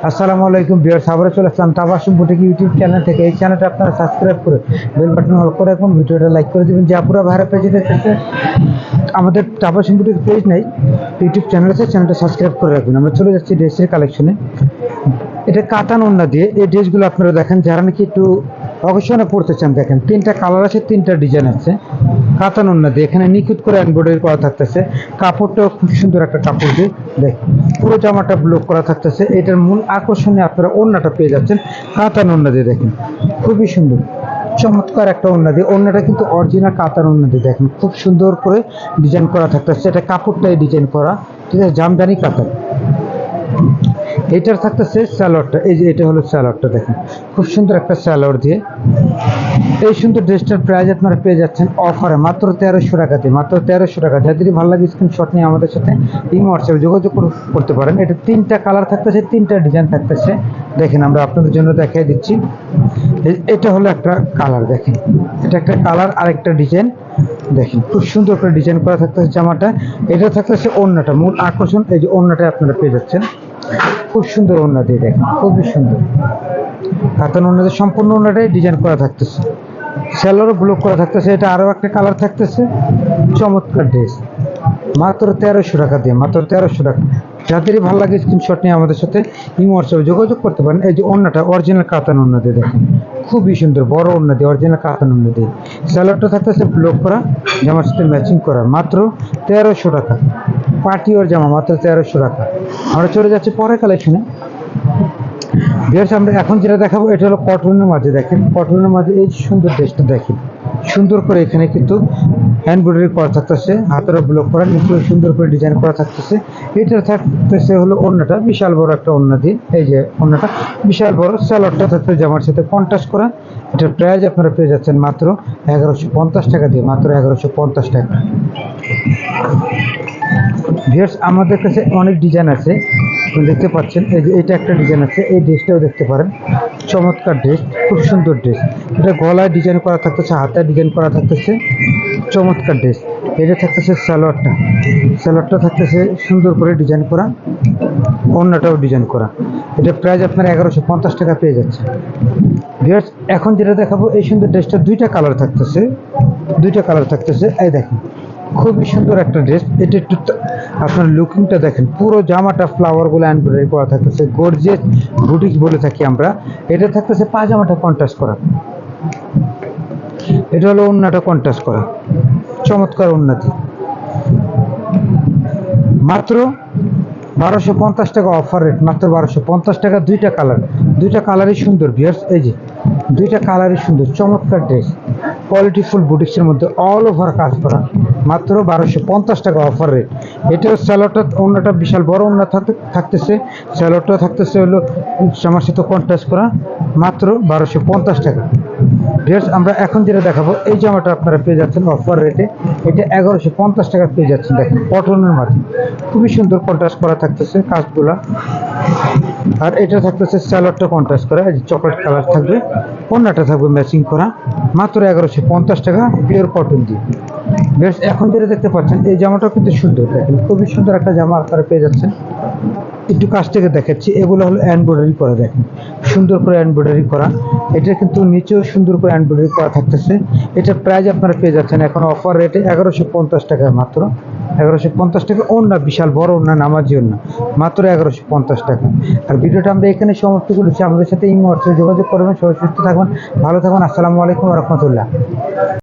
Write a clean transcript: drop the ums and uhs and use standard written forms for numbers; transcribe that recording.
আসসালামু আলাইকুম ভিউয়ার্স, আবারও চলে আসলাম তাবাসসুম বুটিক ইউটিউব চ্যানেল থেকে। এই চ্যানেলটা আপনারা সাবস্ক্রাইব করে বেল বাটন অল করে রাখুন, ভিডিওটা লাইক করে দেবেন। যে আপুরা ভাইরা পেজে দেখতেছে, আমাদের তাবাসসুম বুটিক পেজ নাই, ইউটিউব চ্যানেল আছে, চ্যানেলটা সাবস্ক্রাইব করে রাখুন। আমরা চলে যাচ্ছি ড্রেসের কালেকশনে। এটা কাতান ওড়না দিয়ে এই ড্রেসগুলো আপনারা দেখেন, যারা নাকি একটু অকেশনে পড়তে চান। দেখেন তিনটা কালার আছে, তিনটা ডিজাইন আছে। কাতান ওড়না দিয়ে এখানে নিখুঁত করে এমব্রয়ডারি করা থাকতেছে। কাপড়টাও খুব সুন্দর একটা কাপড় দিয়ে দেখেন, পুরো জামাটা ব্লক করা থাকতেছে। এটার মূল আকর্ষণে আপনারা ওড়নাটা পেয়ে যাচ্ছেন কাতান ওড়না দিয়ে। দেখেন খুবই সুন্দর চমৎকার একটা ওড়না দিয়ে, ওড়নাটা কিন্তু অরিজিনাল কাতান ওড়না দিয়ে। দেখেন খুব সুন্দর করে ডিজাইন করা থাকতেছে। এটা কাপড়টাই ডিজাইন করা, ঠিক আছে, জামদানি কাতান। এটার থাকতেছে স্যালোয়ারটা, এই যে এটা হলো স্যালোয়ারটা। দেখেন খুব সুন্দর একটা স্যালোয়ার দিয়ে এই সুন্দর ড্রেসটার প্রাইস আপনারা পেয়ে যাচ্ছেন অফারে মাত্র 1300 টাকাতে। মাত্র 1300 টাকা। যাদের ভালো লাগে স্ক্রিনশট নিয়ে আমাদের সাথে ইমো হোয়াটসঅ্যাপে যোগাযোগ করতে পারেন। এটা তিনটা কালার থাকতেছে, তিনটা ডিজাইন থাকতেছে। দেখেন আমরা আপনাদের জন্য দেখিয়ে দিচ্ছি। এটা হলো একটা কালার, দেখেন এটা একটা কালার, আরেকটা ডিজাইন। দেখেন খুব সুন্দর করে ডিজাইন করা থাকতেছে জামাটা। এটা থাকতেছে ওড়নাটা, মূল আকর্ষণ এই যে ওড়নাটা আপনারা পেয়ে যাচ্ছেন। খুব সুন্দর ওড়না দিয়ে, দেখেন খুবই সুন্দর কাতান ওড়নাতে সম্পূর্ণ ওড়নাটাই ডিজাইন করা থাকতেছে। স্যালোয়ারও ব্লক করা থাকতেছে। এটা আরও একটা কালার থাকতেছে। চমৎকার ড্রেস মাত্র 1300 টাকা দিয়ে, মাত্র 1300 টাকা। যাদেরই ভালো লাগে স্ক্রিনশট নিয়ে আমাদের সাথে ইমো হোয়াটসঅ্যাপে যোগাযোগ করতে পারেন। এই যে ওড়নাটা অরিজিনাল কাতান ওড়না দিয়ে, দেখেন খুবই সুন্দর বড় ওড়না দিয়ে, অরিজিনাল কাতান ওড়না দিয়ে। স্যালোয়ারটা থাকতেছে ব্লক করা, জামার সাথে ম্যাচিং করা, মাত্র 1300 টাকা। পার্টি ওর জামা মাত্র 1300 টাকা। আমরা চলে যাচ্ছি পরের কালেকশনে। ভিউয়ার্স, আমরা এখন যেটা দেখাবো এটা হলো কটনের মাঝে। দেখেন কটনের মাঝে এই সুন্দর ড্রেসটা দেখেন, সুন্দর করে এখানে কিন্তু এমব্রয়ডারি করা থাকতেছে, হাতের ব্লক করা, নিচে সুন্দর করে ডিজাইন করা থাকতেছে। এটা থাকতেছে হলো ওড়নাটা বিশাল বড় একটা ওড়না দিয়ে, এই যে ওড়নাটা বিশাল বড়। স্যালোয়ারটা থাকতে জামার সাথে কন্ট্রাস্ট করা। এটার প্রাইস আপনারা পেয়ে যাচ্ছেন মাত্র 1150 টাকা দিয়ে, মাত্র 1150 টাকা। ভিউয়ার্স, আমাদের কাছে অনেক ডিজাইন আছে, দেখতে পাচ্ছেন। এই যে এটা একটা ডিজাইন আছে, এই ড্রেসটাও দেখতে পারেন। চমৎকার ড্রেস, খুব সুন্দর ড্রেস। এটা গলায় ডিজাইন করা থাকতেছে, হাতে ডিজাইন করা থাকতেছে। চমৎকার ড্রেস। এটা থাকতেছে স্যালোয়ারটা, স্যালোয়ারটা থাকতেছে সুন্দর করে ডিজাইন করা, অন্যটাও ডিজাইন করা। এটা প্রাইস আপনার 1150 টাকা পেয়ে যাচ্ছে। ভিউয়ার্স, এখন যেটা দেখাবো এই সুন্দর ড্রেসটা দুইটা কালার থাকতেছে, দুইটা কালার থাকতেছে। এই দেখেন খুবই সুন্দর একটা ড্রেস। এটা একটু আপনার লুকিংটা দেখেন, পুরো জামাটা ফ্লাওয়ারগুলো এমব্রয়ডারি করা থাকতেছে, গর্জিয়াস বুটিক বলে থাকি আমরা। এটা থাকতেছে পাজামাটা কন্ট্রাস্ট করা, এটা হলো ওড়নাটা কন্ট্রাস্ট করা। চমৎকার ওড়নাটি মাত্র 1250 টাকা অফার রেট, মাত্র 1250 টাকা। দুইটা কালার, দুইটা কালারই সুন্দর ভিউয়ার্স। এই যে দুইটা কালারই সুন্দর, চমৎকার ড্রেস, কোয়ালিটিফুল বুটিক্সের মধ্যে অল ওভার কাজ করা, মাত্র 1250 টাকা অফার রেট। এটাও স্যালোয়ারটা ওড়নাটা বিশাল বড় ওড়না থাকতেছে। স্যালোয়ারটা থাকতেছে হলো জামার সাথে কন্ট্রাস্ট করা, মাত্র 1250 টাকা। ভিউয়ার্স, আমরা এখন যেটা দেখাবো এই জামাটা আপনারা পেয়ে যাচ্ছেন অফার রেটে। এটা 1150 টাকা পেয়ে যাচ্ছেন। দেখেন কটনের মাঝে খুবই সুন্দর কন্ট্রাস্ট করা থাকতেছে কাজগুলা। আর এটা থাকতেছে স্যালোয়ারটা কন্ট্রাস্ট করা, চকলেট কালার থাকবে, ওড়নাটা থাকবে ম্যাচিং করা, মাত্র 1150 টাকা পিওর কটন দিয়ে। বেশ, এখন যেটা দেখতে পাচ্ছেন এই জামাটাও কিন্তু সুন্দর। দেখেন খুবই সুন্দর একটা জামা আপনারা পেয়ে যাচ্ছেন। একটু কাছ থেকে দেখাচ্ছি, এগুলো হলো এমব্রয়ডারি করা। দেখেন সুন্দর করে এমব্রয়ডারি করা। এটা কিন্তু নিচেও সুন্দর করে এমব্রয়ডারি করা থাকতেছে। এটা প্রাইস আপনারা পেয়ে যাচ্ছেন এখন অফার রেটে 1150 টাকা, মাত্র 1150 টাকা। ওড়না বিশাল বড় ওড়না, নামাজি ওড়না, মাত্র 1150 টাকা। আর ভিডিওটা আমরা এখানে সমাপ্ত করেছি। আমাদের সাথে ইমো হোয়াটসঅ্যাপে যোগাযোগ করবেন। সবাই সুস্থ থাকবেন, ভালো থাকবেন। আসসালামু আলাইকুম ওয়া রাহমাতুল্লাহ।